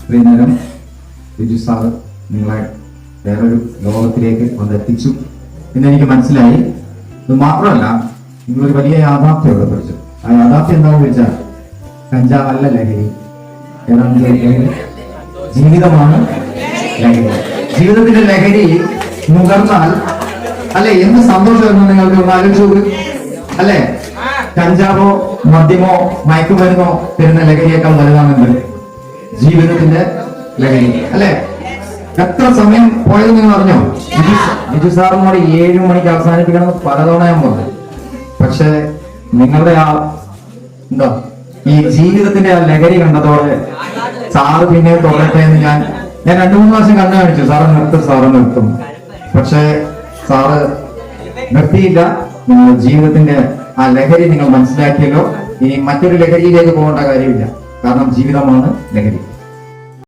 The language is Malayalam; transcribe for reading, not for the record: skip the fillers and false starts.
ഇത്രയും നേരം ബിജു സാറ് നിങ്ങളെ വേറൊരു ലോകത്തിലേക്ക് വന്നെത്തിച്ചു എന്നെനിക്ക് മനസ്സിലായി. ഇത് മാത്രമല്ല, നിങ്ങളൊരു വലിയ യാഥാർത്ഥ്യം ഇവിടെ പഠിച്ചു. ആ യാഥാർത്ഥ്യം എന്താണെന്ന് വെച്ചാൽ കഞ്ചാവല്ല ലഹരി. ഏതാണ് ലഹരി? ജീവിതമാണ് ലഹരി. ജീവിതത്തിന്റെ ലഹരി നുകർന്നാൽ അല്ലെ എന്ത് സന്തോഷമായിരുന്നു നിങ്ങൾക്ക് ഒന്ന് ആലോചിച്ചു അല്ലെ? കഞ്ചാവോ മദ്യമോ മയക്കുമരുന്നോ തരുന്ന ലഹരിയേക്കാൾ വലുതാണെന്ന് ജീവിതത്തിന്റെ ലഹരി അല്ലെ? എത്ര സമയം പോയത് നിങ്ങൾ അറിഞ്ഞോ? ബിജു സാറിനോട് 7 മണിക്ക് അവസാനിപ്പിക്കണം പലതവണ ഞാൻ പറഞ്ഞു. പക്ഷെ നിങ്ങളുടെ ആ എന്താ ഈ ജീവിതത്തിന്റെ ആ ലഹരി കണ്ടതോടെ സാറ് പിന്നെ തുടരട്ടെ എന്ന് ഞാൻ 2-3 പ്രാവശ്യം കണ്ടു കാണിച്ചു. സാറ് നിർത്തും. പക്ഷെ സാറ് നിർത്തിയില്ല. നിങ്ങൾ ജീവിതത്തിന്റെ ആ ലഹരി നിങ്ങൾ മനസ്സിലാക്കിയല്ലോ. ഇനി മറ്റൊരു ലഹരിയിലേക്ക് പോകേണ്ട കാര്യമില്ല. കാരണം ജീവിതമാണ് ലഹരി.